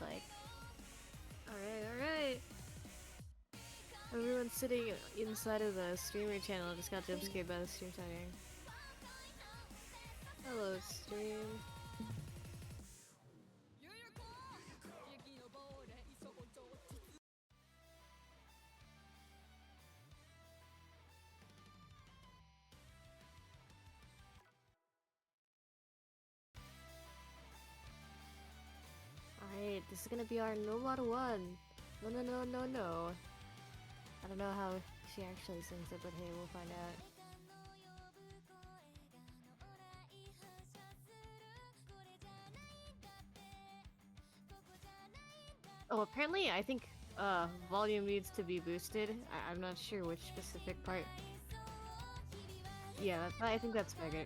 like. Alright. Everyone's sitting inside of the streamer channel just got jump scared by the stream starting. Hello, stream. Alright, this is gonna be our no mod one. No. I don't know how she actually sings it, but hey, we'll find out. Oh, apparently I think volume needs to be boosted. I'm not sure which specific part. Yeah, I think that's better.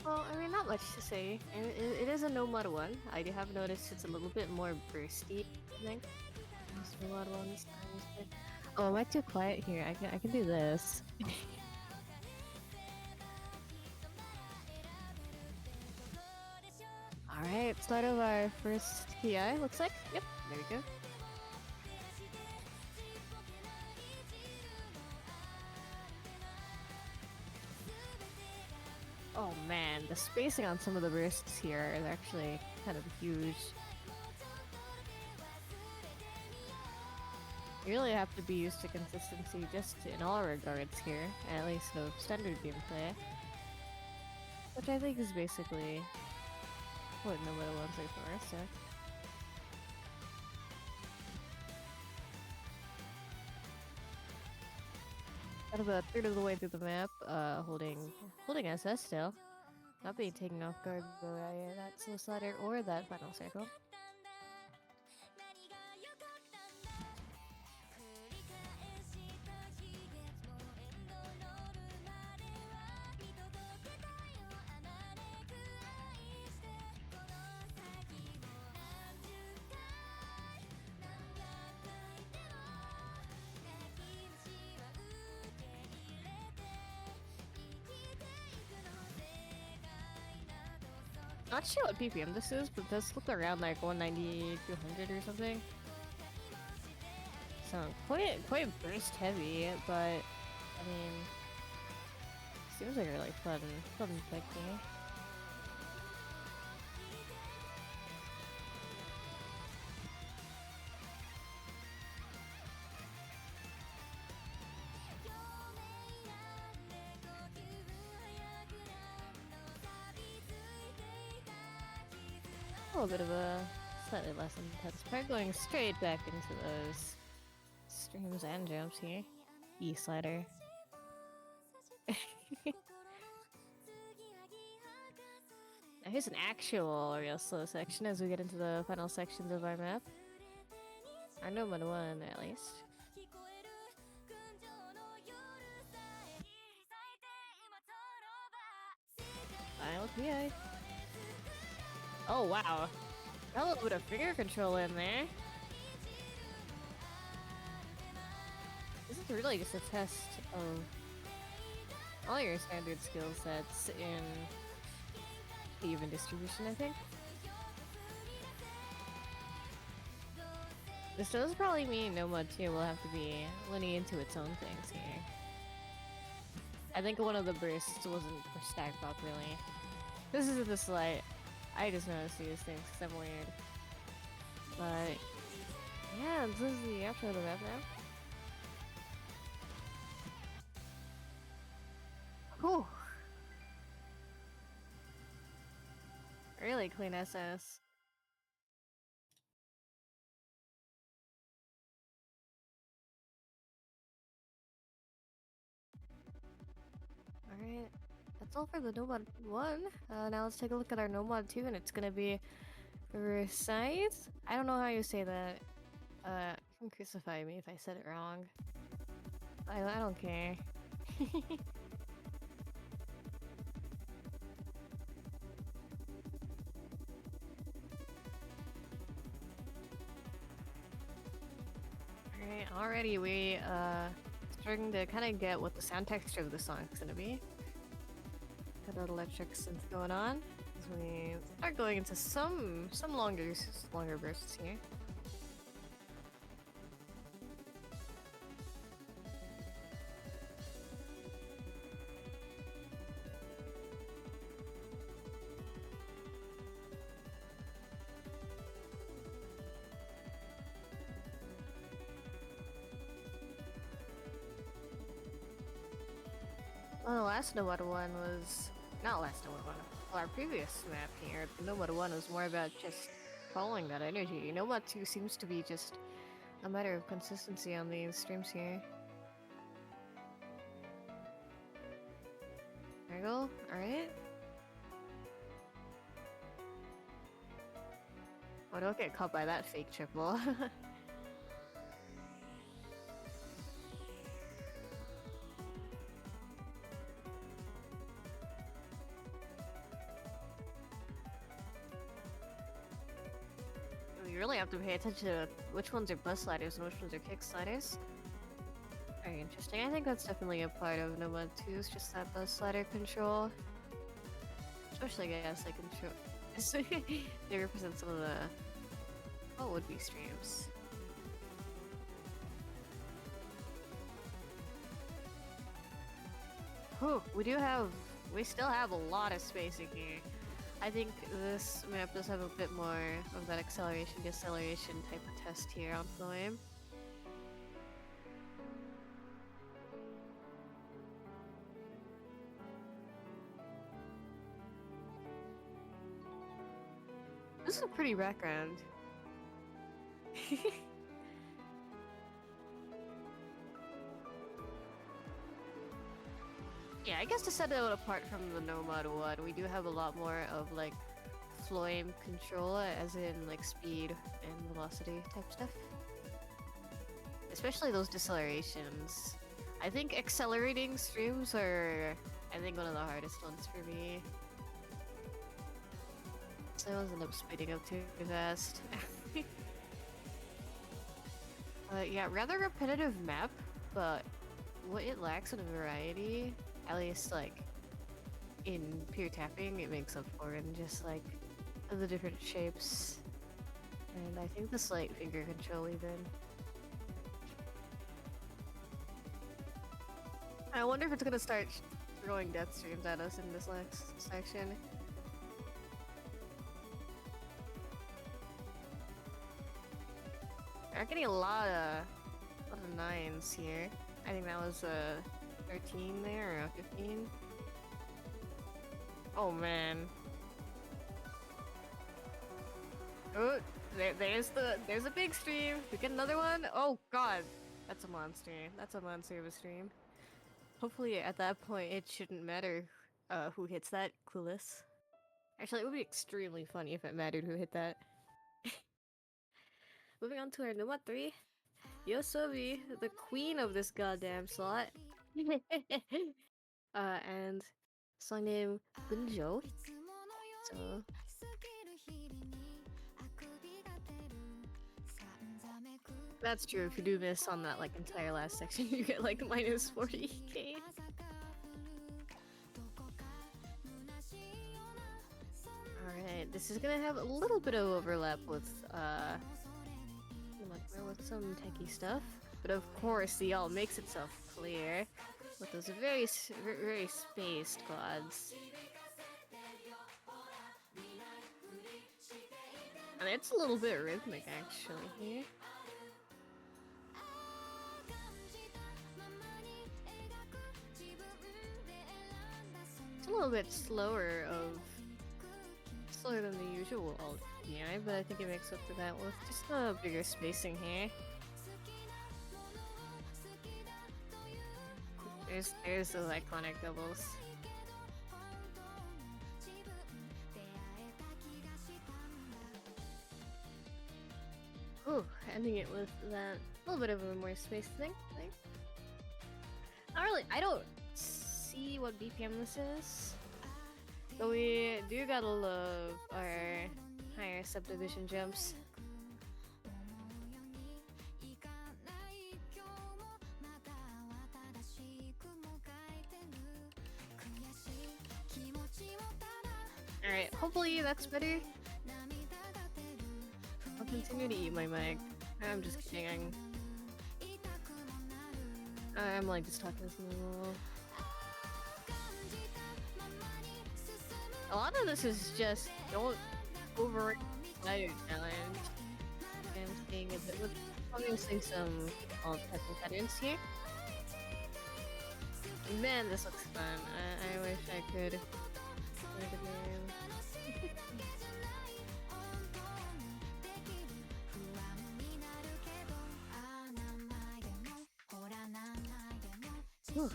Well, I mean, not much to say. It is a no mod one. I do have noticed it's a little bit more bursty, I think. No mod ones. Oh, am I too quiet here? I can do this. Alright, start of our first PI, looks like. Yep, there we go. Oh man, the spacing on some of the bursts here is actually kind of huge. You really have to be used to consistency just in all regards here, at least of standard gameplay. Which I think is basically what no matter ones are for, so. Got about a third of the way through the map, holding SS still. Not being taken off guard by that slow slider or that final circle. Not sure what PPM this is, but this looked around like 190, 200 or something. So quite burst heavy, but I mean, seems like a really fun technique. A little bit of a slightly less intense part, going straight back into those streams and jumps here. E-slider. Now here's an actual real slow section as we get into the final sections of our map. Our no mod one, at least. Final PI. Oh wow. Got a little bit of finger control in there. This is really just a test of all your standard skill sets in even distribution, I think. This does probably mean no mod 2 will have to be leaning into its own things here. I think one of the bursts wasn't stacked properly. This isn't the slight. I just noticed these things because I'm weird. But yeah, this is the outro of the map now. Whew. Really clean SS. Alright, that's all for the no mod 1. Now let's take a look at our no mod 2, and it's gonna be Recite? I don't know how you say that. You can crucify me if I said it wrong. I don't care. Alright, already we starting to kind of get what the sound texture of the song is gonna be. Got that electric synth going on. As we start going into some longer bursts here. Well, the last No Mode 1 was... Not last No Mode 1. Well, our previous map here, No Mode 1 was more about just following that energy. No Mode 2 seems to be just a matter of consistency on these streams here. There you go. Alright. Oh, don't get caught by that fake triple. You really have to pay attention to which ones are bus sliders and which ones are kick sliders. Very interesting. I think that's definitely a part of No Mode 2, is just that bus slider control. Especially, I guess, like control. They represent some of the what would be streams. Whew, we still have a lot of spacing here. I think this map does have a bit more of that acceleration deceleration type of test here on Flame. This is a pretty background. Yeah, I guess to set it apart from the No Mode 1, we do have a lot more of like Flame control, as in like speed and velocity type stuff. Especially those decelerations. I think accelerating streams are, I think, one of the hardest ones for me. So I always end up speeding up too fast. Yeah, rather repetitive map, but what it lacks in variety, at least like in pure tapping, it makes up for in just like the different shapes. And I think the slight finger control even. I wonder if it's gonna start throwing death streams at us in this next section. We're getting a lot of 9s here. I think that was 13 there, or 15. Oh man. Oh, there's a big stream. We get another one. Oh god, that's a monster. That's a monster of a stream. Hopefully at that point it shouldn't matter who hits that. Clueless. Actually, it would be extremely funny if it mattered who hit that. Moving on to our number 3. Yosobi, the queen of this goddamn slot. And song name Gunjo. So that's true. If you do miss on that like entire last section, you get like minus 40k. Alright, this is gonna have a little bit of overlap with some techie stuff, but of course the all makes itself clear with those very spaced quads. And it's a little bit rhythmic actually here. It's a little bit slower than the usual alt DI, but I think it makes up for that with just a bigger spacing here. There's those iconic doubles. Ooh, ending it with that little bit of a more space thing. Not really. I don't see what BPM this is, but we do gotta love our higher subdivision jumps. Alright, hopefully that's better. I'll continue to eat my mic. I'm just kidding. I'm like just talking to people. A lot of this is just don't overrate the challenge. I'm seeing a bit with obviously some technical patterns here. Man, this looks fun. I wish I could play the game. Whew.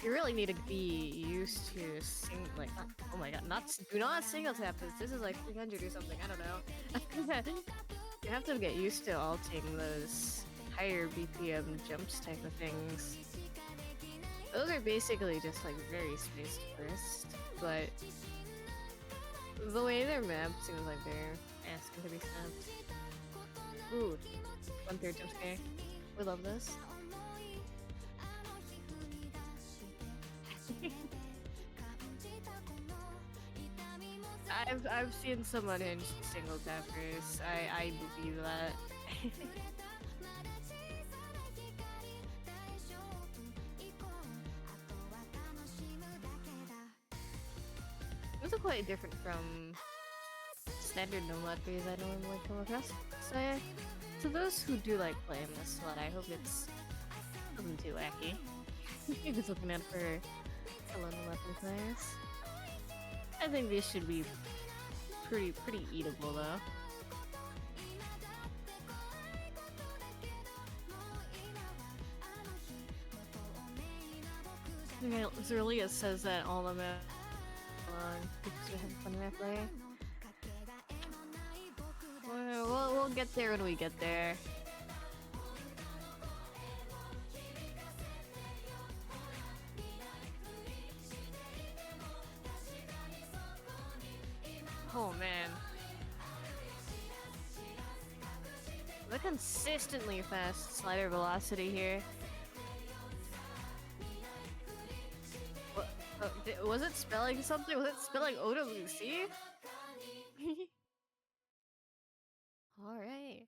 You really need to be used to like, oh my god, do not single tap this. This is like 300 or something. I don't know. You have to get used to alting those higher BPM jumps type of things. Those are basically just like very spaced first, but the way they're mapped seems like they're asking to be snapped. Ooh, 1/3 jump scare. We love this. I've seen some unhinged single tappers. I believe that. Those are quite different from standard nomad trees I normally come across. So yeah, to those who do like playing this slot, I hope it's nothing too wacky. Just looking out for fellow nomad players. I think these should be pretty eatable though. Okay, Zerlia says that all of it because we have fun that way. We'll get there when we get there. Oh man. The consistently fast slider velocity here. What, was it spelling something? Was it spelling OWC? Alright.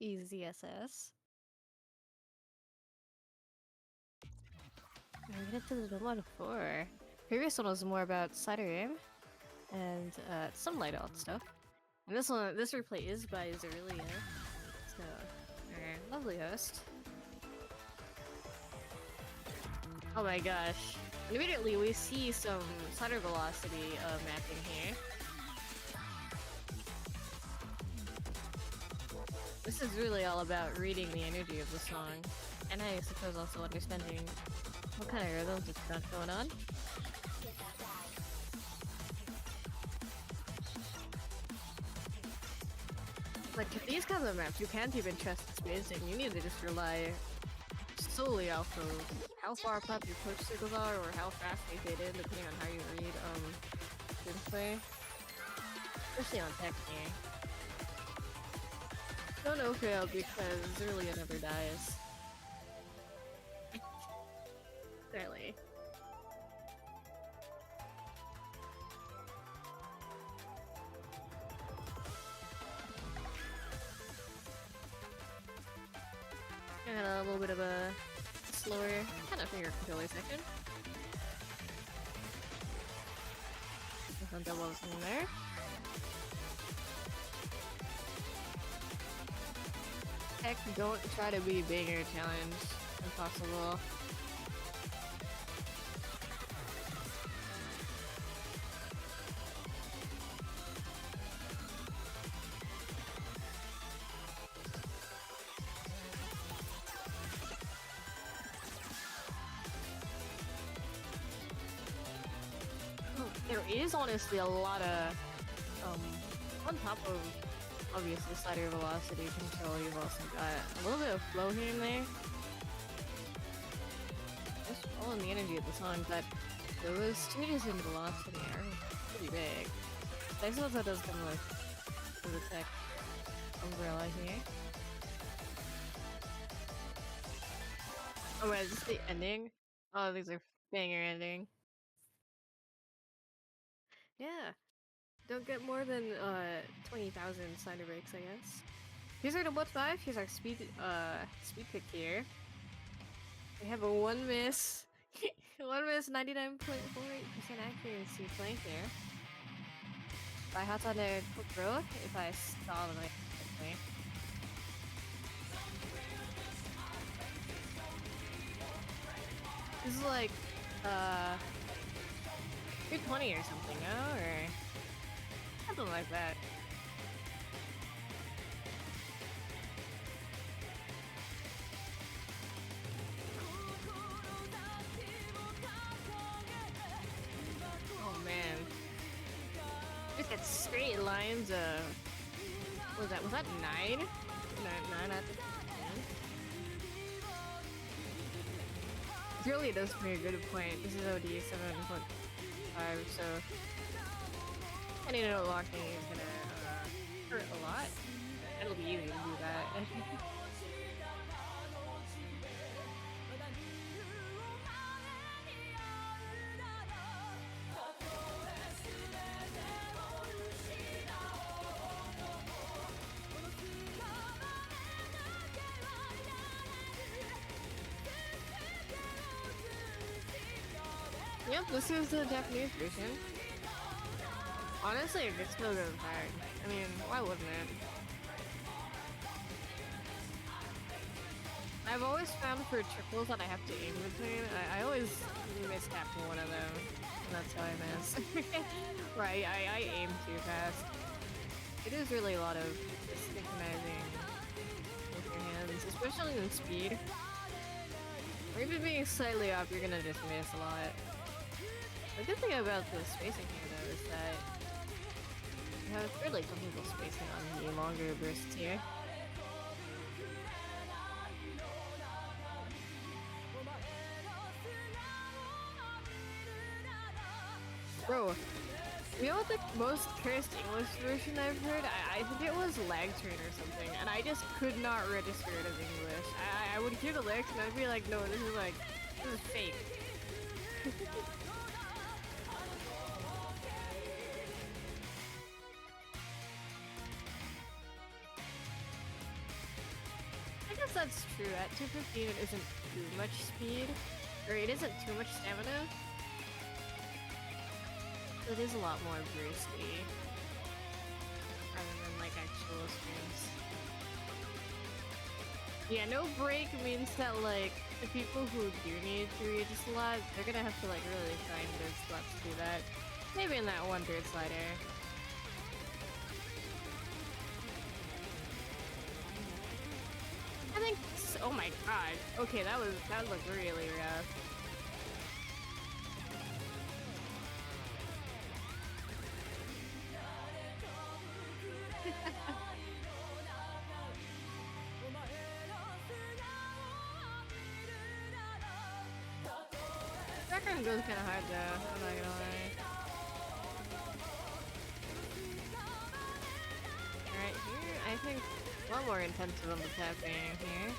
Easy SS. We get to the one 4. Previous one was more about slider aim and some light out stuff. And this replay is by Zerlia. So, lovely host. Oh my gosh. And immediately we see some slider velocity mapping here. This is really all about reading the energy of the song. And I suppose also understanding what kind of rhythms it's got going on. Like, with these kinds of maps, you can't even trust the spacing. You need to just rely solely off of how far apart your push signals are or how fast they fade in, depending on how you read gameplay. Especially on tech here. No no fail because Zerlia never dies. Clearly. I got a little bit of a slower kind of finger controller section. Some doubles in there. Heck, don't try to be banger challenge. Impossible. There is honestly a lot of, on top of obviously slider velocity control, you've also got a little bit of flow here and there. Just following the energy of the song, but those changes in velocity are pretty big. I suppose that does come with the tech umbrella here. Oh wait, is this the ending? Oh, these are banger ending. Yeah. Don't get more than 20,000 cider breaks, I guess. Here's our double 5. Here's our speed pick here. We have a 1 miss. 1 miss, 99.48% accuracy flank here. If I hot on a quick throw, if I stall the right quickly. This is like 220 or something, no? Or something like that. Oh man. Just got straight lines of... What was that? Was that 9? 9 out of 10? It really does make a good point. This is OD 7.5, so... Any note locking is gonna hurt a lot. It'll be easy to do that. Yep, this is the Japanese version. Honestly, it could still go back. I mean, why wouldn't it? I've always found for triples that I have to aim between, I always mistap one of them. And that's how I miss. Right, I aim too fast. It is really a lot of synchronizing with your hands, especially in speed. Or even being slightly off, you're gonna just miss a lot. The good thing about the spacing here, though, is that you have fairly comfortable spacing on the longer bursts here. Bro, you know what the most cursed English version I've heard? I think it was lag train or something, and I just could not register it as English. I would hear the lyrics and I'd be like, no, this is fake. I guess that's true. At 215 it isn't too much speed, or it isn't too much stamina. It is a lot more bursty, rather than like actual streams. Yeah, no break means that like the people who do need to reach a slot, they're gonna have to like really find good slots to do that. Maybe in that 1/3 slider. I think. Oh my god. Okay, that looked really rough. That kind of goes kind of hard though, I'm not gonna lie. Alright, here, I think a lot more intensive on the tapping here.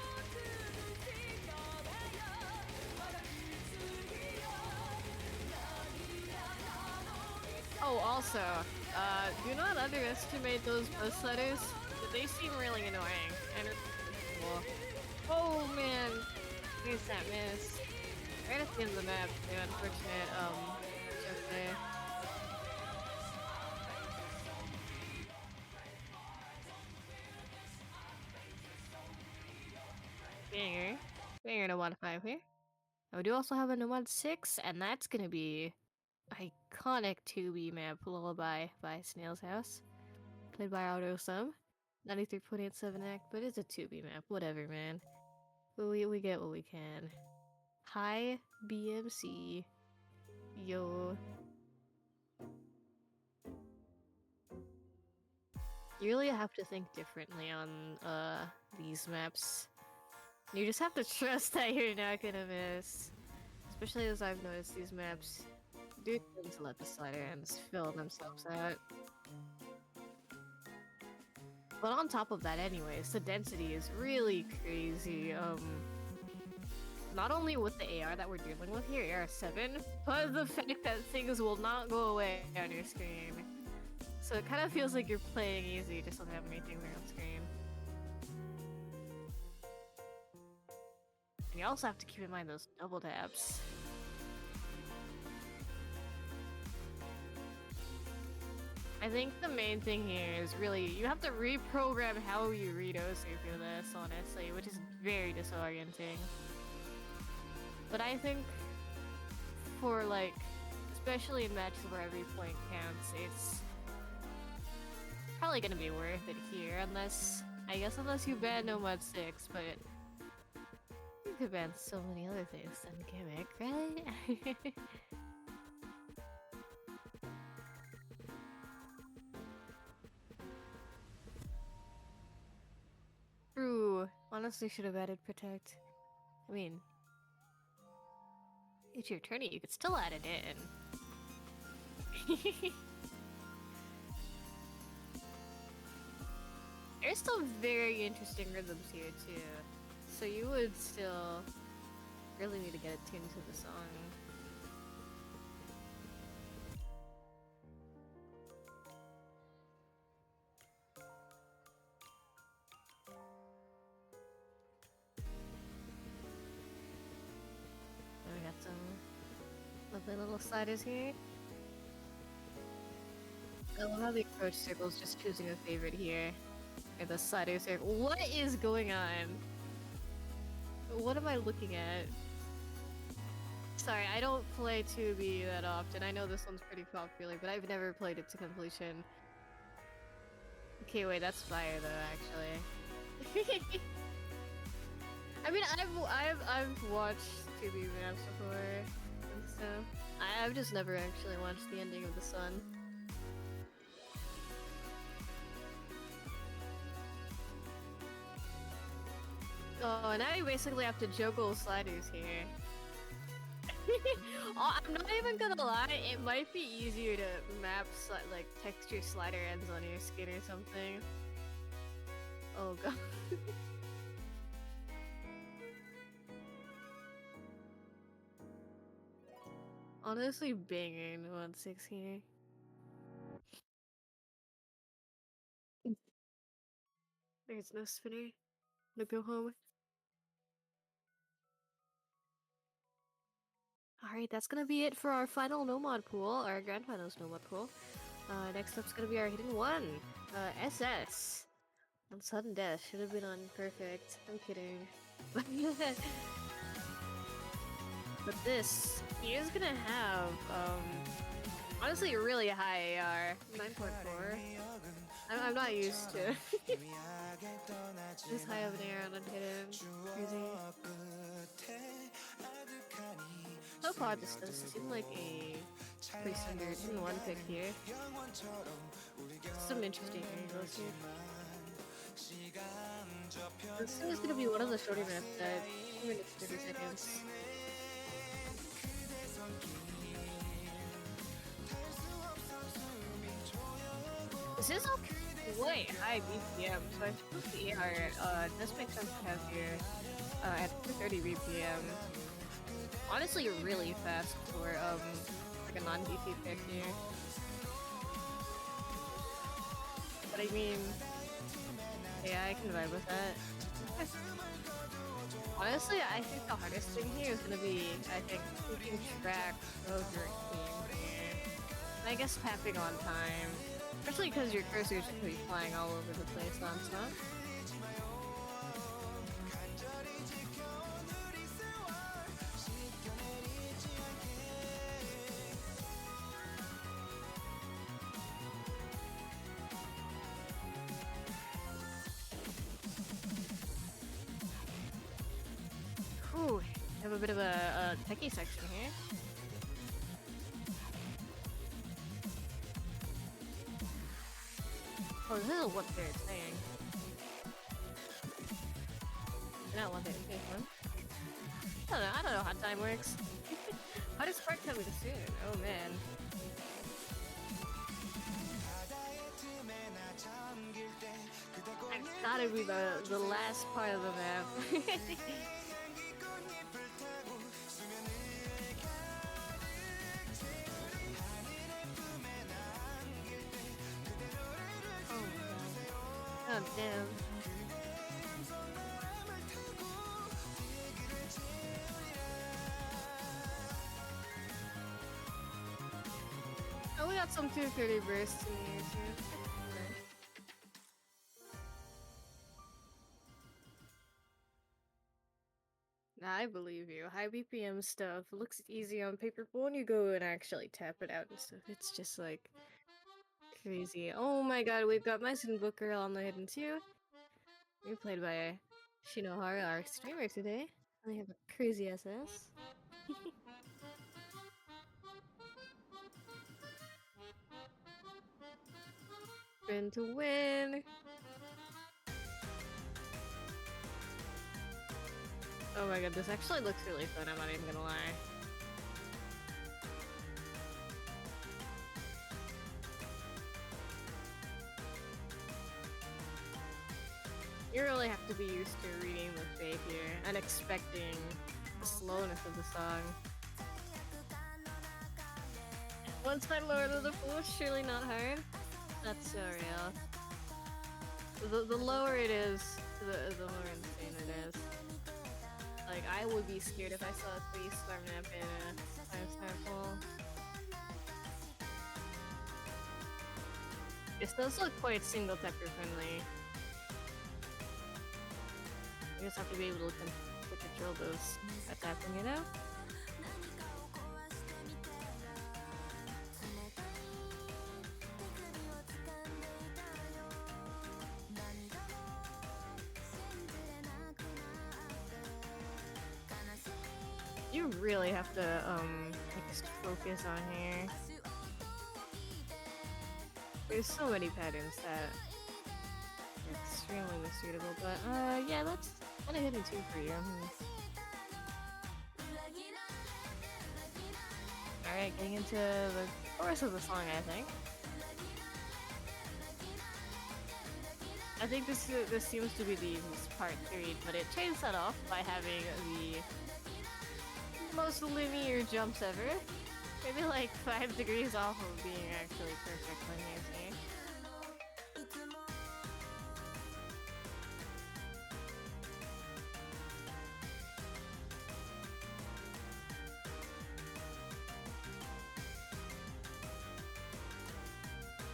Oh, also, do not underestimate those bus letters. They seem really annoying and cool. Oh man, here's that miss. Right at the end of the map, the unfortunate, just there. Banger to 1-5 here. Now we do also have a Nomad 6, and that's gonna be iconic 2B map Lullaby by Snail's House. Played by AutoSum. 93.87 act, but it's a 2B map, whatever man. We get what we can. Hi, BMC. Yo. You really have to think differently on these maps. You just have to trust that you're not gonna miss. Especially as I've noticed these maps do tend to let the slider ends fill themselves out. But on top of that anyways, the density is really crazy. not only with the AR that we're dealing with here, AR-7, but the fact that things will not go away on your screen. So it kind of feels like you're playing easy just don't have anything there on screen. And you also have to keep in mind those double taps. I think the main thing here is really you have to reprogram how you read OC through this, honestly, which is very disorienting. But I think for like, especially in matches where every point counts, it's probably gonna be worth it here, unless you ban Nomad 6, but you could ban so many other things than Gimmick, right? True. Honestly, should have added Protect. I mean, it's your turn, you could still add it in. There's still very interesting rhythms here, too. So you would still really need to get attuned to the song. And we got some lovely little sliders here. I love how the approach circle's just choosing a favorite here. And the slider circle. What is going on? What am I looking at? Sorry, I don't play 2B that often. I know this one's pretty popular, but I've never played it to completion. Okay, wait, that's fire though, actually. I mean, I've watched 2B maps before and stuff. I've just never actually watched the ending of the sun. Oh, now you basically have to juggle sliders here. Oh, I'm not even gonna lie, it might be easier to map like texture slider ends on your skin or something. Oh god. Honestly, banging 1-6 here. There's no spinner. No go home. Alright, that's gonna be it for our final Nomad pool, our Grandfinals Nomad pool. Next up's gonna be our hidden one, SS. On sudden death, should have been on perfect. I'm kidding. But this, he is gonna have, honestly a really high AR, 9.4. I'm not used to this high of an AR on unhidden. Crazy. So far this does seem like a pretty standard one pick here. Some interesting angles here. This is gonna be one of the shorter maps that 2 minutes 30 seconds. This is a way high BPM, so I suppose the AR does make sense to have here at 230 BPM. Honestly, really fast for like a non-DC pick here. But I mean, yeah, I can vibe with that. Honestly, I think the hardest thing here is gonna be, keeping track of your team here. And I guess tapping on time. Especially because your cursor is going to be flying all over the place non-stop. Whew, we have a bit of a techie section here. Oh, this is what they're saying. Not what they're saying. I don't know how time works. How does Spark tell me to soon? Oh man. It's gotta be the last part of the map. Damn. Oh, we got some 230 bursts in here too. Nah, I believe you. High BPM stuff looks easy on paper, but when you go and actually tap it out and stuff, it's just like crazy. Oh my god, we've got Mason Booker on the hidden too. We're played by Shinohara, our streamer today. We have a crazy SS. Spin to win. Oh my god, this actually looks really fun, I'm not even gonna lie. You really have to be used to reading the fate here and expecting the slowness of the song. Once my Lord of the Fool, surely not hard. That's so real. The lower it is, the more insane it is. Like, I would be scared if I saw a 3-star map in a 5-star pool. This does look quite single tapper friendly. You just have to be able to control those attacking, you know? You really have to, like, just focus on here. There's so many patterns that are extremely misreadable, but, yeah, that's kind of hidden too for you. Alright, getting into the chorus of the song, I think. I think this seems to be the easiest part to read, but it chains that off by having the most linear jumps ever. Maybe like 5 degrees off of being actually perfect linear here.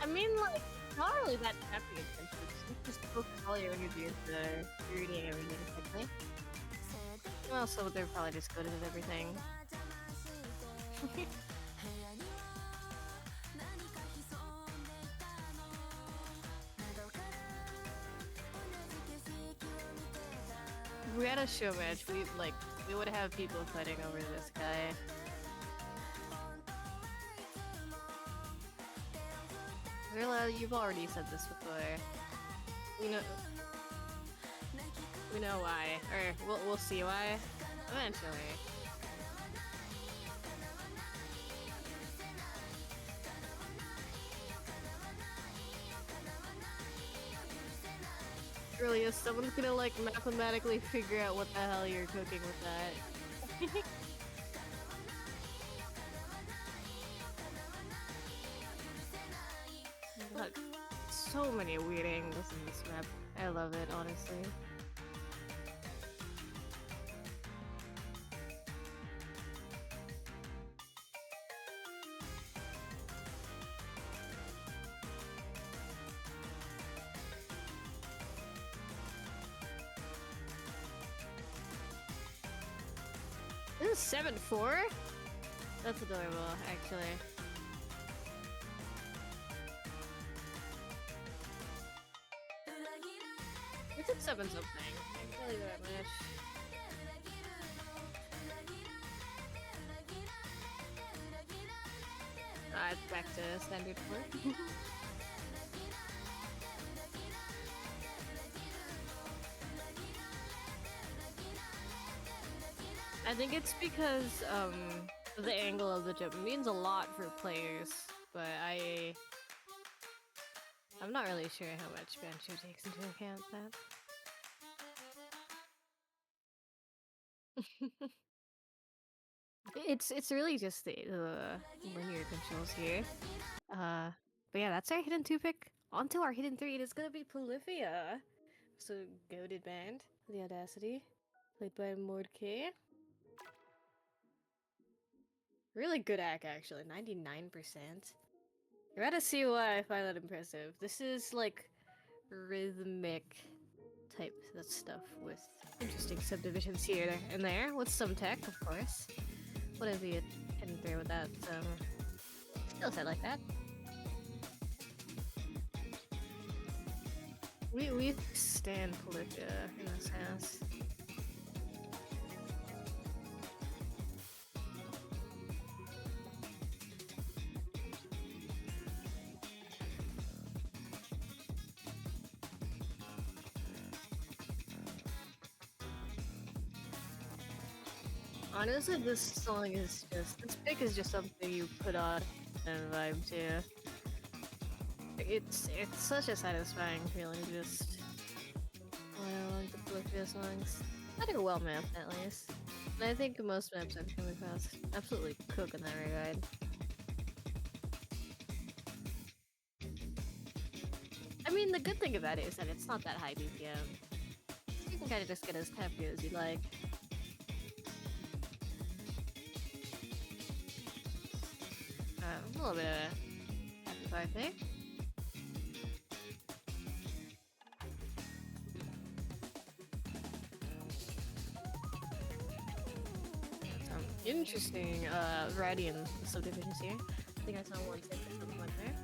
I mean, like, it's not really that tapping intensive. You just focus all your energy into reading everything quickly. Also, they're probably just good at everything. If we had a show match, we would have people fighting over this guy. Rilla, you've already said this before. We know why, or we'll see why eventually. Really, is someone's gonna like mathematically figure out what the hell you're cooking with that? God, so many weird angles in this map. I love it, honestly. This is 7-4? That's adorable, actually. We took 7 something. I can tell you that much. It's back to standard 4. I think it's because, the angle of the jump means a lot for players, but I'm not really sure how much Bancho takes into account that. It's really just the linear controls here. But yeah, that's our hidden 2 pick. On to our hidden three. It is gonna be Polyphia. So, goated band, The Audacity, played by Mordecai. Really good act, actually. 99%. You're about to see why I find that impressive. This is like rhythmic type of stuff with interesting subdivisions here and there, with some tech, of course. Whatever you hidden through with that skill set like that. We stand Polyphia in this house. Honestly, this song is just, this pick is just something you put on and vibe to. It's such a satisfying feeling just playing along the Polyphia songs. I think well mapped at least. And I think most maps I've come across absolutely cook in that regard. I mean, the good thing about it is that it's not that high BPM. You can kind of just get as happy as you like. A little bit of happy thing. Some interesting variety in the subdivisions here. I think I saw one tip at some point there.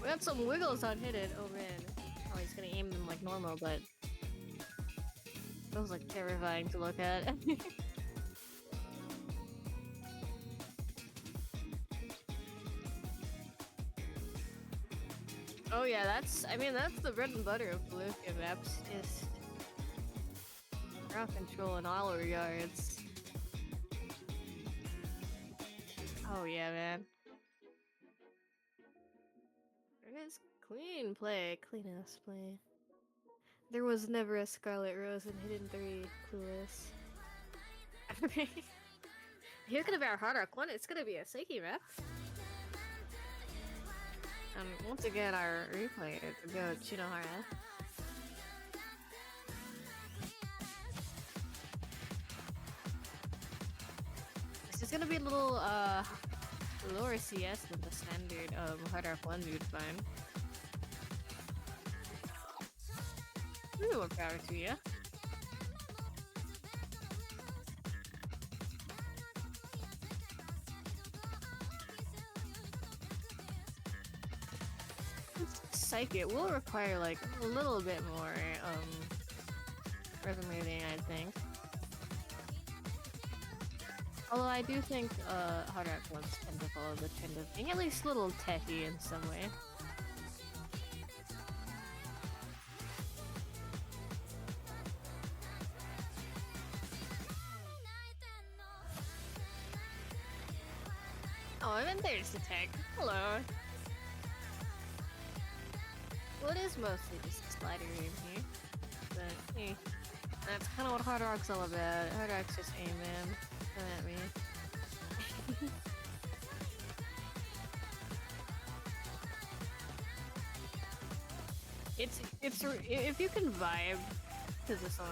We got some wiggles on hit it. Oh man. Oh, he's gonna aim them like normal, but feels like terrifying to look at. Oh yeah, I mean, that's the bread and butter of Polyphia maps, just ground control in all regards. Oh yeah, man. It is clean play, clean ass play. There was never a Scarlet Rose in Hidden 3, clueless. Here's gonna be our hard rock one, it's gonna be a Seiki map. And once again, our replay to go Chinohara. This is gonna be a little lower CS than the standard hard rock one you'd find. Ooh, more power to you. Psych it will require like a little bit more rhythm reading, I think. Although I do think hard rock ones tend to follow the trend of being at least a little techy in some way. Oh, and then there's the tech. Hello. Well, it is mostly just a slider aim here, but hey, that's kind of what hard rock's all about. Hard rock's just aim, man. Come at me. it's if you can vibe to the song,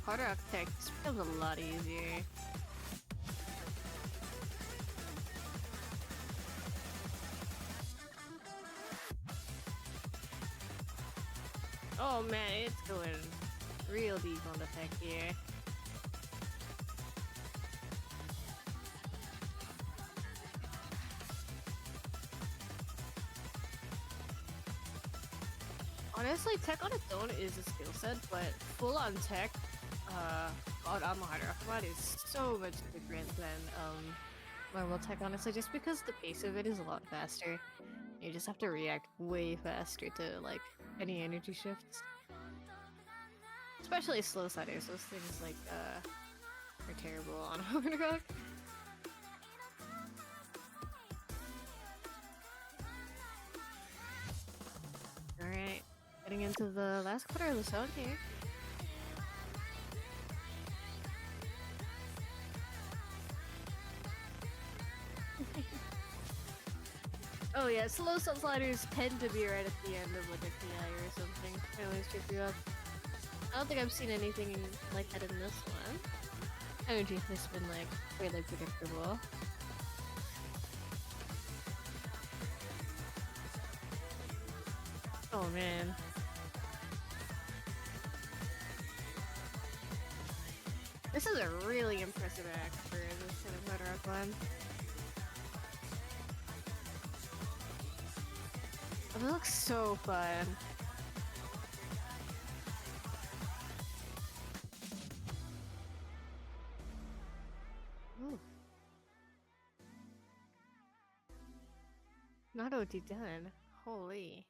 hard rock tech just becomes a lot easier. Oh man, it's going real deep on the tech here. Honestly, tech on its own is a skill set, but full on tech on the hard rock mod is so much different than normal tech, honestly, just because the pace of it is a lot faster. You just have to react way faster to like any energy shifts. Especially slow sliders, those things like are terrible on hard rock. Alright, getting into the last quarter of the song here. Oh yeah, slow sliders tend to be right at the end of like a TI or something. They always trip you up. I don't think I've seen anything like that in this one. Energy has been like fairly predictable. Oh man. This is a really impressive act for this kind of hard rock one. It looks so fun. Ooh. Not OT done. Holy.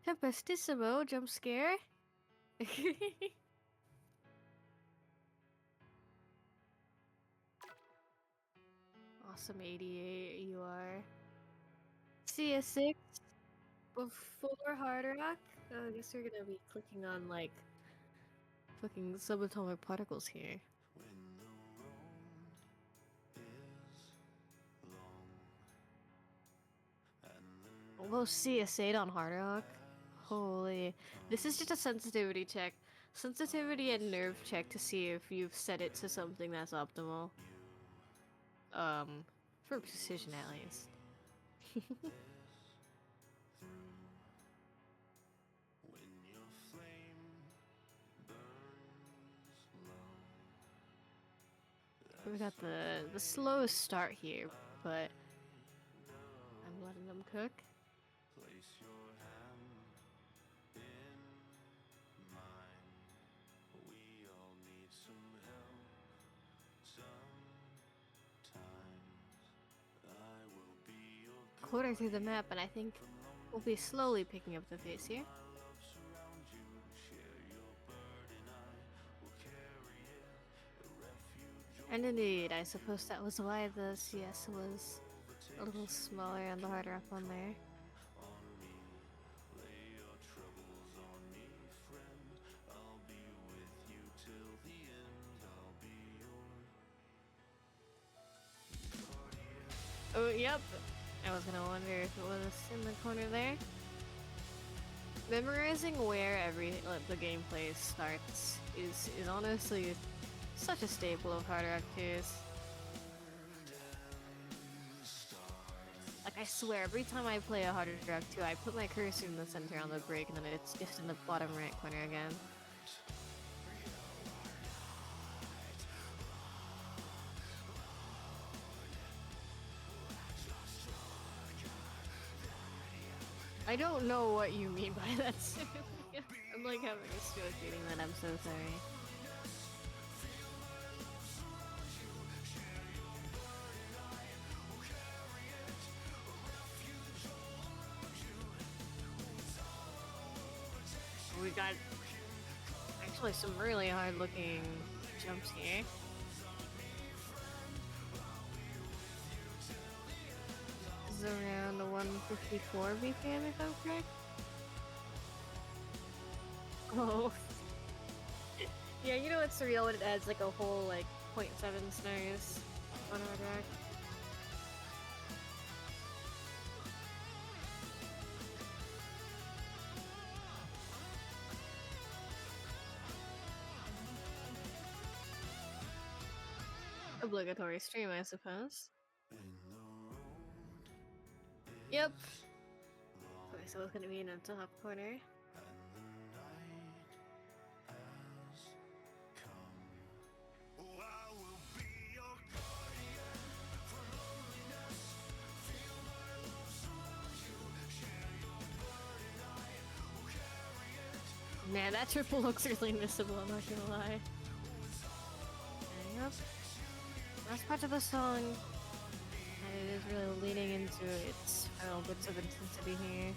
Tempestissimo jump scare? Awesome 88 you are. CS6 before hard rock? Oh, I guess we're gonna be clicking on like fucking subatomic particles here. Almost CS8 on hard rock. Holy. This is just a sensitivity check. Sensitivity and nerve check to see if you've set it to something that's optimal. For precision at least. We got the slowest start here, but I'm letting them cook. Quarter through the map, and I think we'll be slowly picking up the pace here. And indeed, I suppose that was why the CS was a little smaller and the harder up on there. Oh, yep. I was gonna wonder if it was in the corner there. Memorizing where the gameplay starts is honestly such a staple of hard rock 2s. Like I swear, every time I play a hard rock 2, I put my cursor in the center on the break, and then it's just in the bottom right corner again. I don't know what you mean by that. I'm like having a stroke reading that. I'm so sorry. We got actually some really hard looking jumps here. This is around 154 BPM if I'm correct. Oh. Yeah, you know it's surreal when it adds like a whole like 0.7 snares on hard rock. Obligatory stream, I suppose. Yep. Okay, so it's gonna be in the top corner. Man, that triple looks really missable, I'm not gonna lie. Yep. Last part of the song, and it is really leaning into its final bits of intensity here.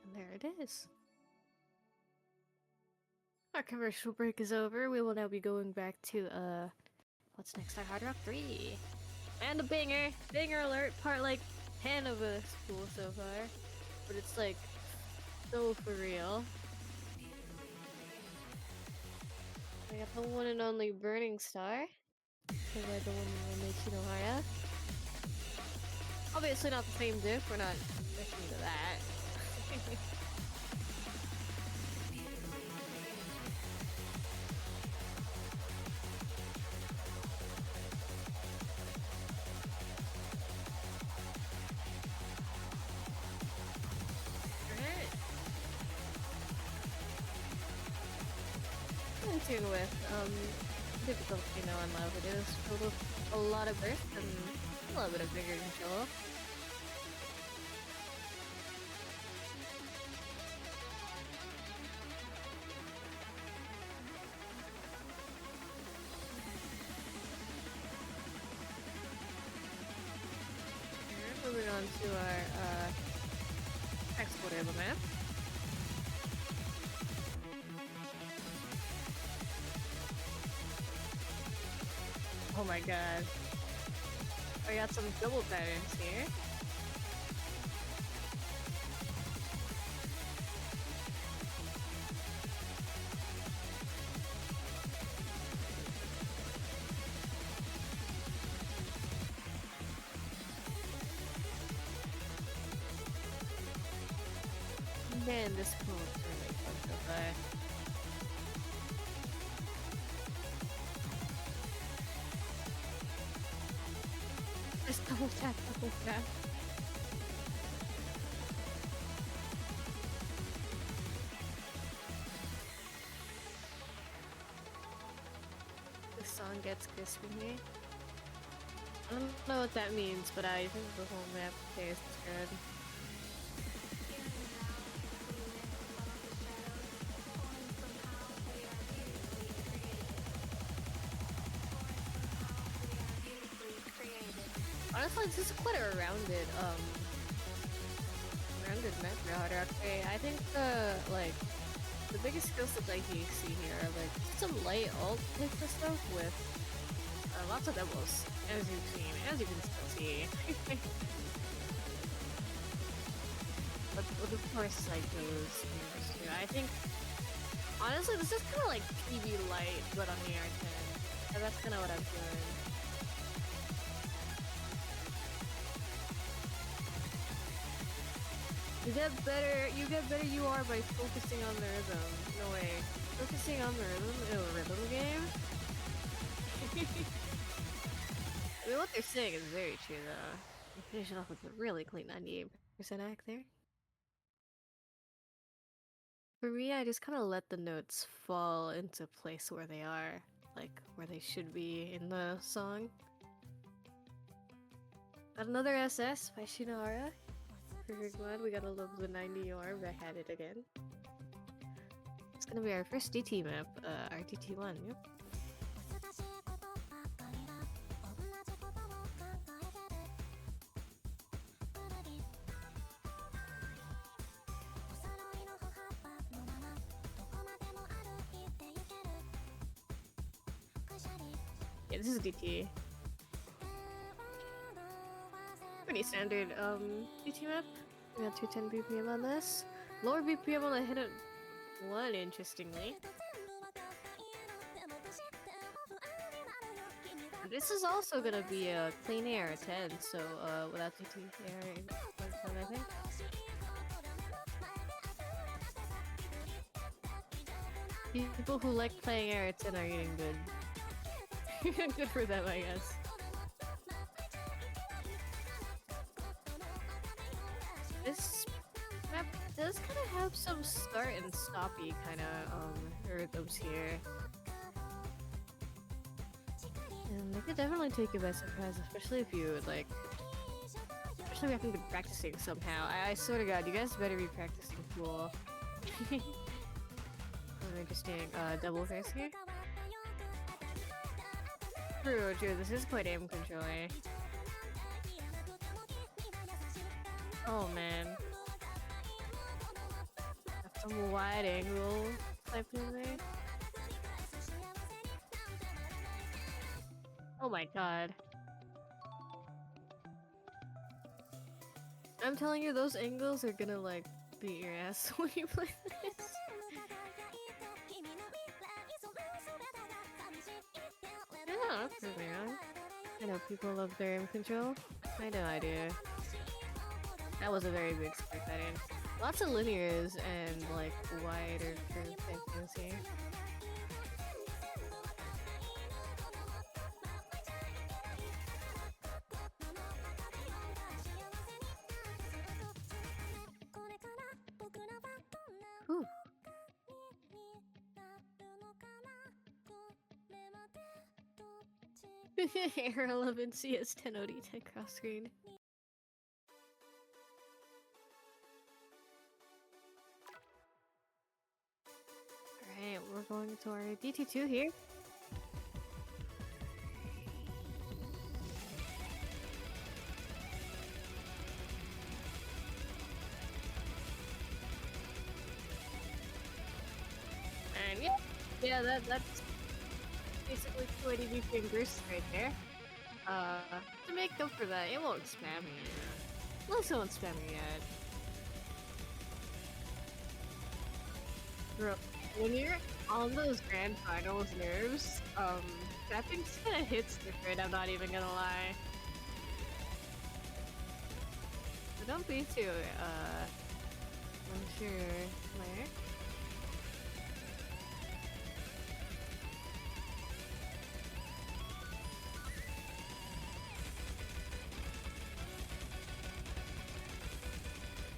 And there it is. Our commercial break is over. We will now be going back to What's next on Hard Rock 3? And a banger! Banger alert! Part like 10 of a school so far. But it's like so for real. I got the one and only Burning Star. Played by the one and only Shinohara. Obviously not the same diff, we're not sticking to that. In tune with difficulty and love. It is filled with a lot of burst and a little bit of vigor control. Moving on to our export able map. Oh my god. I got some double patterns here. Man, this pool is really fun to play. Just double tap, double tap. This song gets crispy here. I don't know what that means, but I think the whole map tastes good. Honestly, this is quite a rounded map for Hard Rock 3. I think the biggest skill sets I see here are like some light alt type of stuff with lots of doubles, as you can still see. but of course, like those too. I think honestly, this is kind of like PB Light, but on the R10. And that's kind of what I'm feeling. You get better you are by focusing on the rhythm. No way. Focusing on the rhythm in a rhythm game? I mean, what they're saying is very true, though. You finish it off with a really clean 98% act there. For me, I just kind of let the notes fall into place where they are. Like, where they should be in the song. Got another SS by Shinohara. Perfect one. We gotta love the 90 OR back at it again. It's gonna be our first DT map, RTT1, yep. Yeah, this is DT. Pretty standard DT map. We got 210 BPM on this. Lower BPM on the hit one, interestingly. This is also gonna be a clean air 10, so without DT air, I think. People who like playing air 10 are getting good. Good for them, I guess. This map does kind of have some start and stoppy kind of rhythms here. And they could definitely take you by surprise, especially if you would like... Especially if you haven't been practicing somehow. I swear to god, you guys better be practicing cool. Interesting double face here. True, this is quite aim controlling. Oh man. Got some wide angle type in there. Oh my god. I'm telling you, those angles are gonna like beat your ass when you play this. Yeah, that's pretty wrong. I know people love their aim control. I know I do. That was a very big spec that in. Lots of linears and like wider curve type things here. Whew. Air 11 CS 10OD 10 cross screen. Alright, we're going to our DT2 here. And yeah, that's basically 280 VP and burst right there. To make up for that, it won't spam me. Most won't spam me yet. Bro, when you're on those grand finals nerves, that thing just kinda hits different, I'm not even gonna lie. So don't be too, unsure, Claire.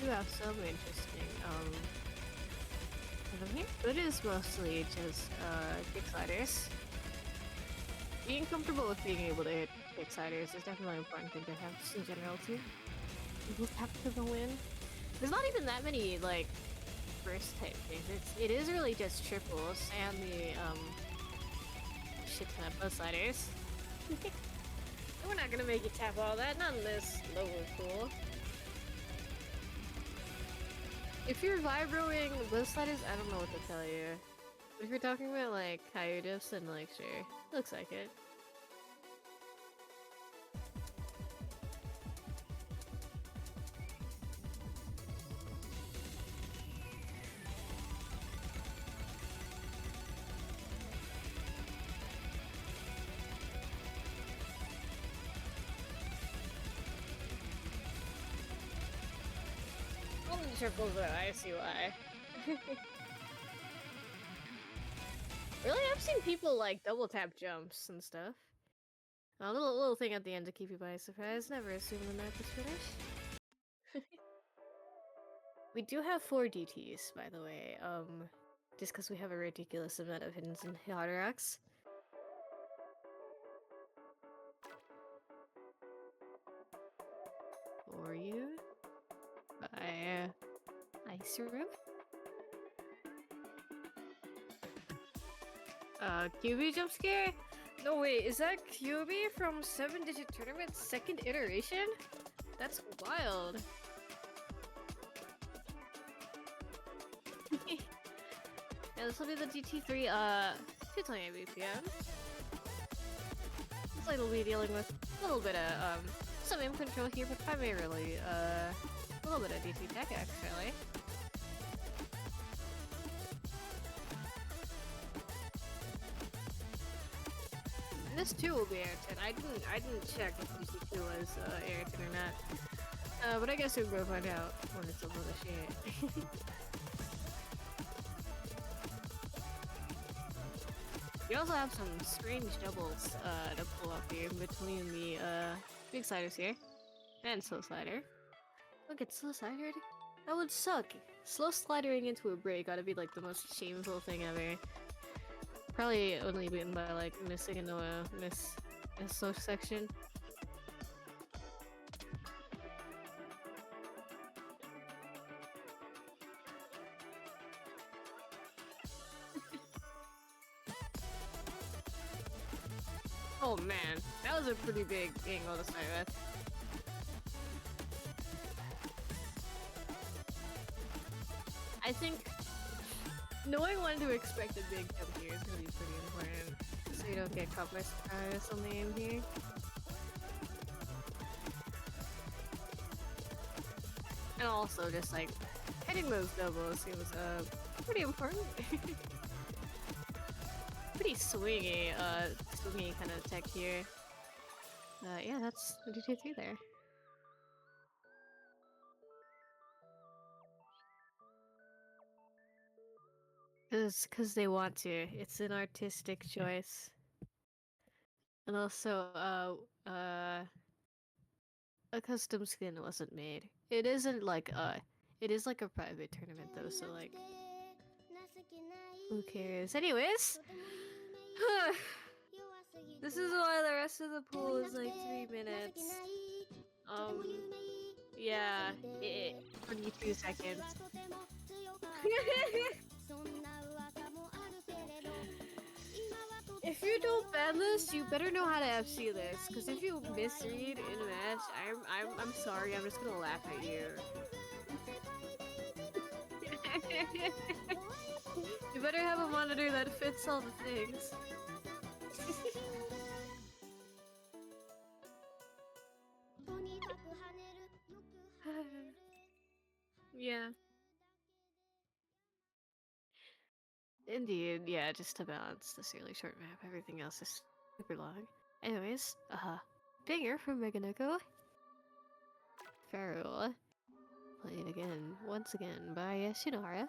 You have some interesting, here. It is mostly just, kick sliders. Being comfortable with being able to hit kick sliders is definitely an important thing to have just in general too. You have to the win. There's not even that many, like, burst type things. It is really just triples and the, shit ton of buzz sliders. We're not gonna make you tap all that, not in this lower pool. If you're vibroing buzz sliders, I don't know what to tell you. If you're talking about like higher diffs, then like sure. Looks like it. Only triples though, I see why. Really, I've seen people like double tap jumps and stuff. A little thing at the end to keep you by surprise. Never assume the map is finished. We do have 4 DTs, by the way. Just because we have a ridiculous amount of hiddens and hot rocks. For you, by Ice Room. QB jump scare? No wait, is that QB from 7-digit tournament 2nd iteration? That's wild. Yeah, this will be the GT3, 228 BPM. Looks like we'll be dealing with a little bit of, some aim control here, but primarily, a little bit of DT tech, actually. And this too will be air 10. I didn't check if GT2 was, air 10 or not. But I guess we'll go find out when it's over the shit. You also have some strange doubles to pull up here between the big sliders here and slow slider. Look, it's slow slidered. That would suck. Slow slidering into a break gotta be like the most shameful thing ever. Probably only beaten by like missing into a miss slow section. Oh man, that was a pretty big angle to start with. I think knowing when to expect a big jump here is gonna be pretty important. So so you don't get caught by surprise on the aim here. And also just like hitting those doubles seems pretty important. Pretty swingy, swingy kind of tech here. Yeah, that's what did you do there? Cause they want to. It's an artistic choice. And also, a custom skin wasn't made. It isn't like it is like a private tournament though, so like, who cares? Anyways, this is why the rest of the pool is like 3 minutes. Yeah, 22 seconds. If you don't ban this, you better know how to FC this. Cause if you misread in a match, I'm sorry. I'm just gonna laugh at you. You better have a monitor that fits all the things. Yeah. Indeed, yeah, just to balance this really short map. Everything else is super long. Anyways, banger from Meganeko. Pharaoh. Played again, once again, by Shinara.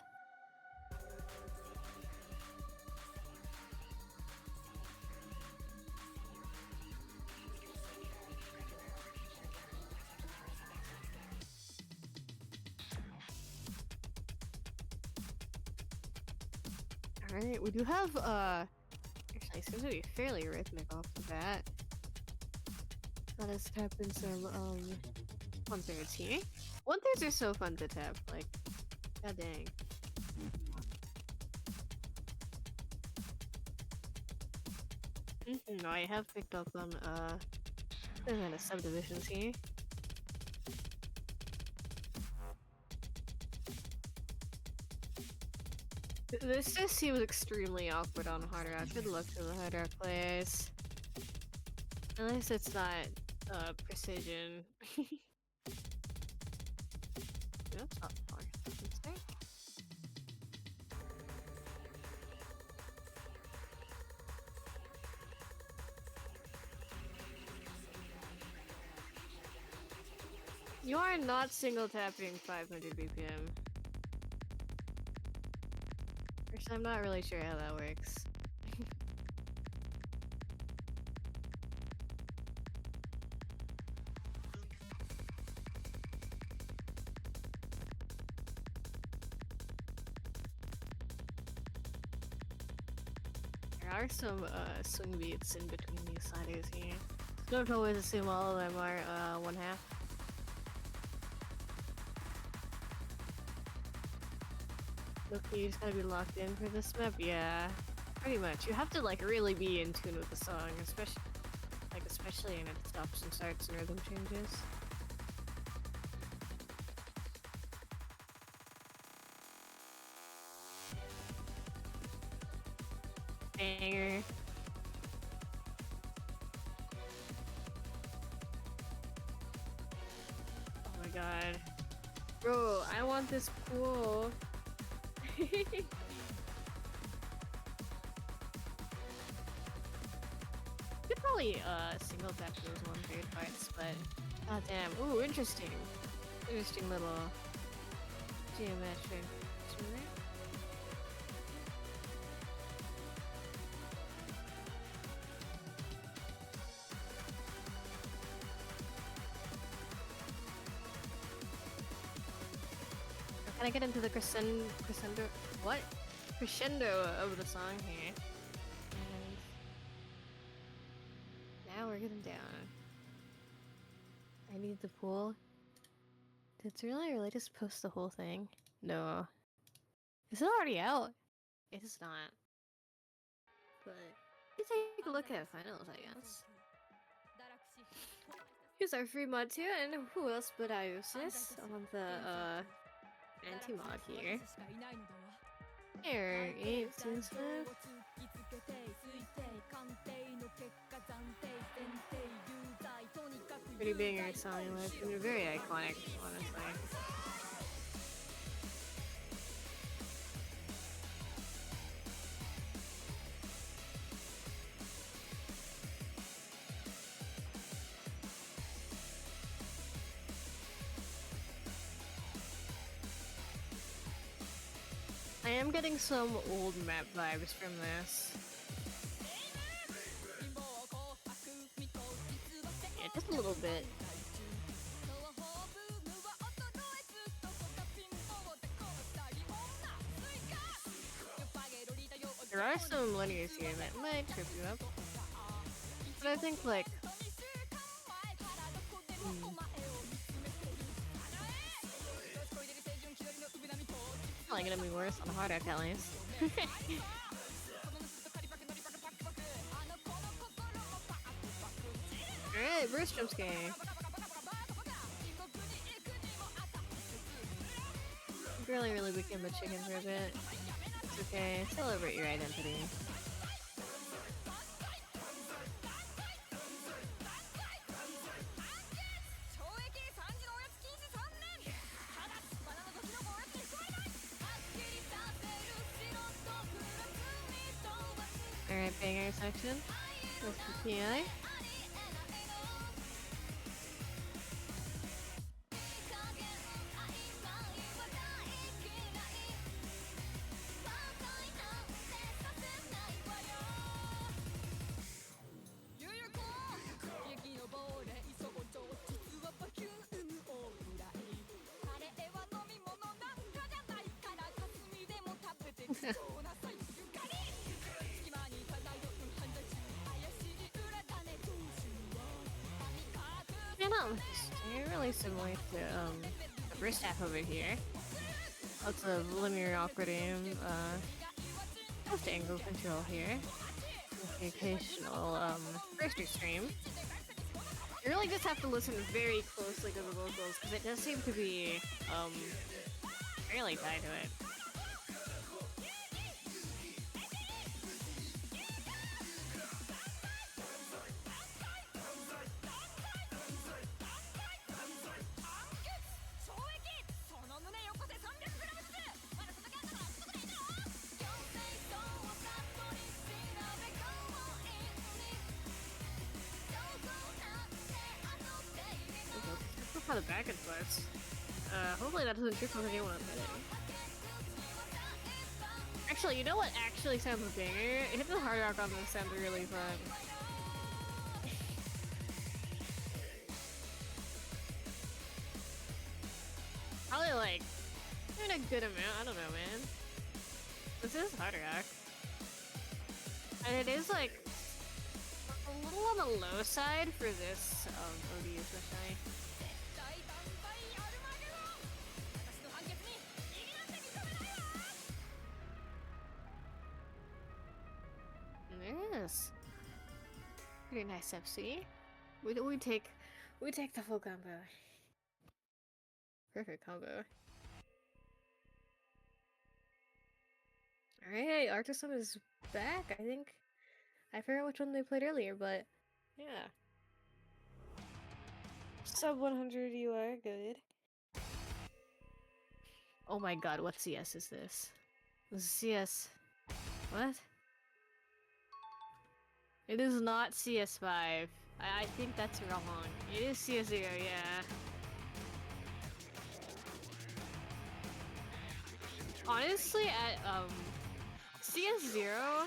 Alright, we do have, actually, it seems to be fairly rhythmic off the bat. Let us tap in some, 1/3s here. 1/3s are so fun to tap, like, god dang. No, I have picked up on, some kind of subdivisions here. This just seems extremely awkward on Hard Rock. Good luck to the Hard Rock players. Unless it's not, precision. That's not far. That's right. You are not single tapping 500 BPM. Actually, I'm not really sure how that works. There are some swing beats in between these sliders here. Don't always assume all of them are 1/2. Look, you just gotta be locked in for this map? Yeah, pretty much. You have to like really be in tune with the song, especially in its stops and starts and rhythm changes. Banger. Oh my god. Bro, I want this pool. Could probably single tap those 1/3 fights, but god damn. Ooh, interesting. Interesting little geometric. Can I get into the crescendo? What? Crescendo of the song here. And now we're getting down. I need the pool. Did it really just post the whole thing? No. Is it already out? It is not. But let's take a look at finals, I guess. Here's our free mod too, and who else but Iusis on the anti-mod here. Here, 8 seems left. Pretty banger song, and very iconic, honestly. I am getting some old map vibes from this. Yeah, just a little bit. There are some linears here that might trip you up. But I think, like... Probably gonna be worse on hard at least. Alright, burst jump scare. Really became a chicken for a bit. It's okay, celebrate your identity. Alright, banger section. With the PI. Yeah, no, they're really similar to the first half over here. Lots of linear awkward aim, just angle control here. With the occasional first extreme. You really just have to listen very closely to the vocals because it does seem to be really tied to it. How the back end parts. Hopefully that doesn't trip on anyone I'm hitting. Actually, you know what actually sounds a banger? Hit the hard rock on this sounds really fun. Probably like even a good amount, I don't know, man. This is hard rock. And it is like a little on the low side for this OD especially. Yes. Pretty nice FC. We take the full combo. Perfect combo. Alright, Artisan is back, I think. I forgot which one they played earlier, but yeah. Sub 100 you are, good. Oh my god, what CS is this? This is CS... What? It is not CS5. I think that's wrong. It is CS0, yeah. Honestly, at CS0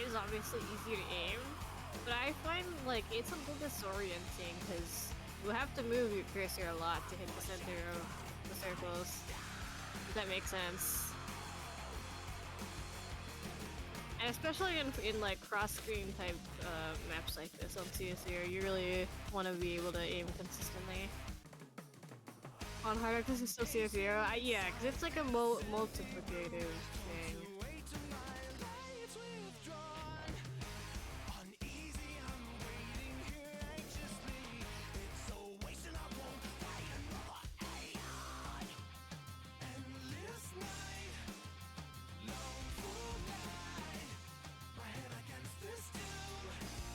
is obviously easier to aim, but I find like it's a little disorienting because you have to move your cursor a lot to hit the center of the circles. If that makes sense. And especially in like cross-screen type maps like this on CS0, you really want to be able to aim consistently. On harder because it's still CS0, yeah, because it's like a multiplicative thing.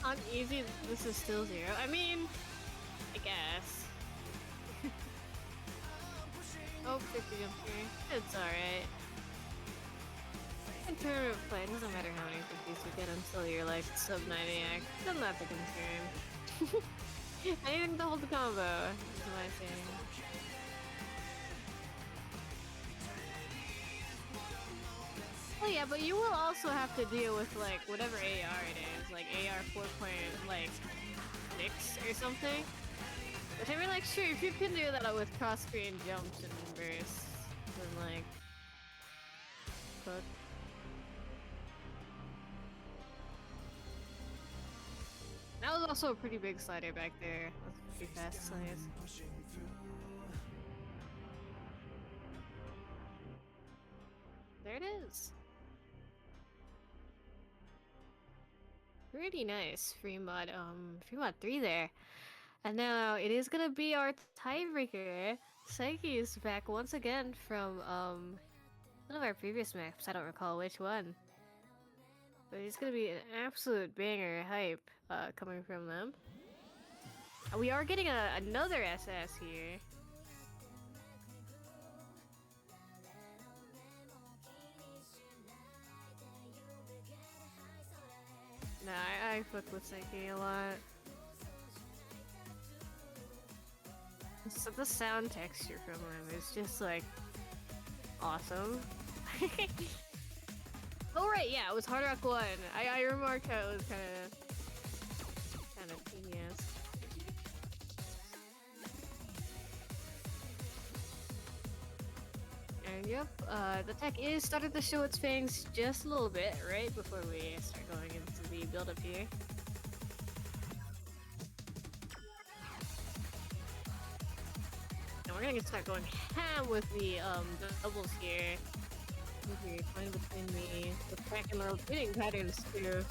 On easy, this is still 0. I mean, 50 jump here. It's alright. In tournament play, it doesn't matter how many 50s you get until you're like sub 90x. Doesn't have to concern. Anything to hold the combo, is what I'm saying. Well, yeah, but you will also have to deal with like whatever AR it is, like AR 4.6 or something. Which I mean, like, sure, if you can do that with cross-screen jumps and bursts, then like, fuck. That was also a pretty big slider back there. That's pretty fast slides. There it is. Pretty nice. Free mod 3 there. And now it is gonna be our tiebreaker. Psyche is back once again from one of our previous maps. I don't recall which one. But it's gonna be an absolute banger hype coming from them. We are getting another SS here. Nah, I fuck with Psyche a lot. So the sound texture from him is just like awesome. Oh right, yeah, it was Hard Rock 1. I remarked how it was kind of tedious. And yep, the tech is started to show its fangs just a little bit right before we start going into the build-up here. And we're gonna start going ham with the doubles here. Okay, playing between the track and the rotating patterns too.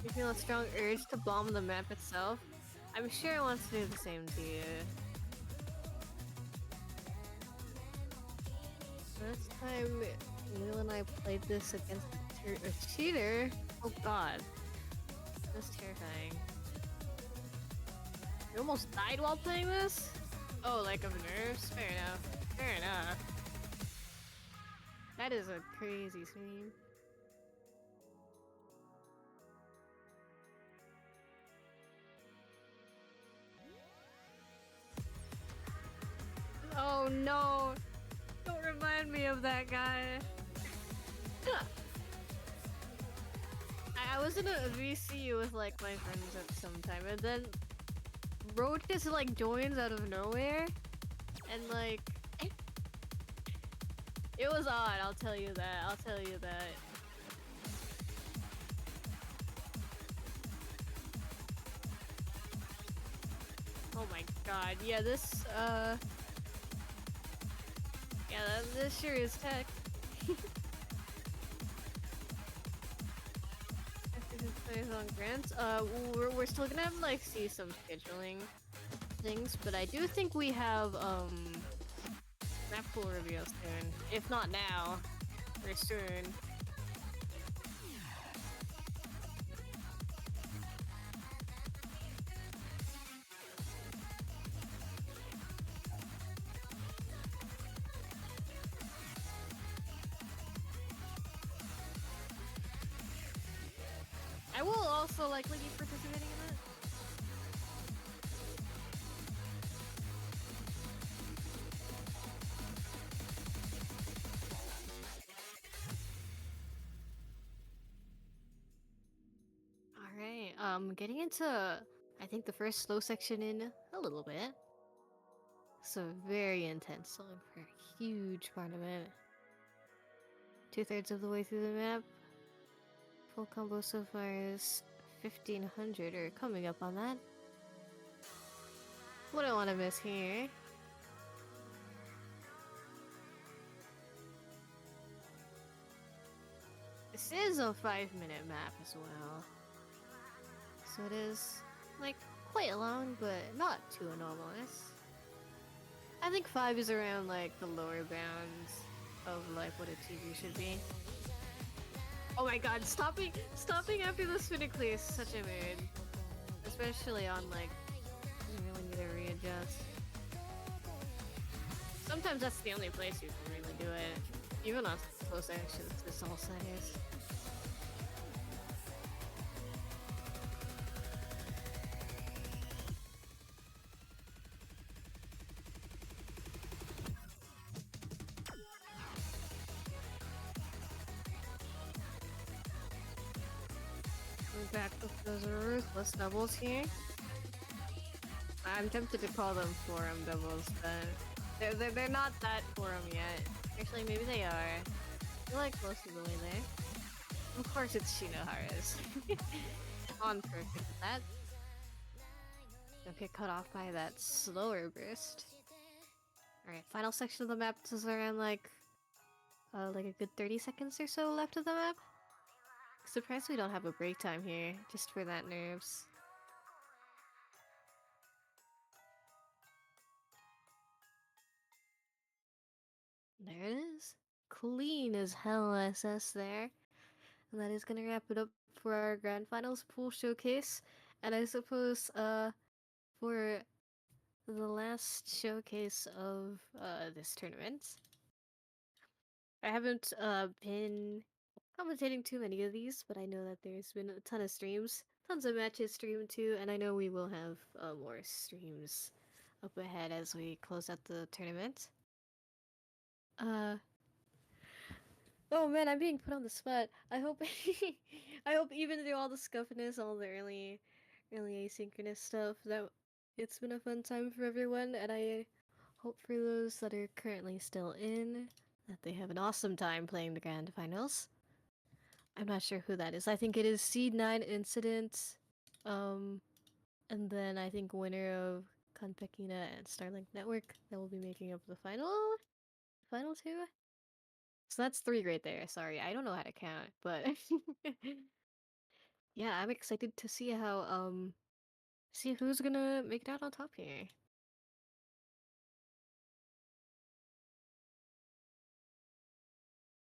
You feel a strong urge to bomb the map itself? I'm sure it wants to do the same to you. Last time Lil and I played this against a cheater? Oh god. That's terrifying. You almost died while playing this? Oh, like of nerves? Fair enough. Fair enough. That is a crazy scream. Oh no! Don't remind me of that guy. I was in a VC with like my friends at some time, and then Roach just like joins out of nowhere, and like it was odd. I'll tell you that. I'll tell you that. Oh my god! Yeah, this yeah, this sure is tech. On grants. We're still gonna have like see some scheduling things, but I do think we have Mappool reveal soon. If not now, or soon. I will also likely be participating in it. Alright, getting into, I think, the first slow section in a little bit. So very intense, looking for a huge part of it. 2/3 of the way through the map. Full combo so far is 1500, or coming up on that. Wouldn't want to miss here. This is a 5-minute map as well. So it is, like, quite long, but not too anomalous. I think 5 is around, like, the lower bounds of, like, what a TV should be. Oh my god, stopping after the Spinnically is such a mood. Especially on like, you really need to readjust. Sometimes that's the only place you can really do it. Even on slow sections, it's all settings. We're back with those ruthless doubles here. I'm tempted to call them forum doubles, but they're not that forum yet. Actually, maybe they are. I feel like most of the way there. Of course, it's Shinohara's. On perfect with that. Don't get cut off by that slower burst. Alright, final section of the map is around like a good 30 seconds or so left of the map. Surprised we don't have a break time here, just for that nerves. There it is. Clean as hell SS there. And that is gonna wrap it up for our Grand Finals pool showcase. And I suppose, for the last showcase of, this tournament. I haven't, been commentating too many of these, but I know that there's been a ton of streams, tons of matches streamed too, and I know we will have, more streams up ahead as we close out the tournament. Uh, Oh man, I'm being put on the spot. I hope I hope even through all the scuffiness, all the early asynchronous stuff, that it's been a fun time for everyone, and I hope for those that are currently still in that they have an awesome time playing the grand finals. I'm not sure who that is. I think it is Seed9 Incident, um, and then I think winner of Konpekina and Starlink Network that will be making up the final two. So that's three right there. Sorry, I don't know how to count, but yeah, I'm excited to see how see who's gonna make it out on top here.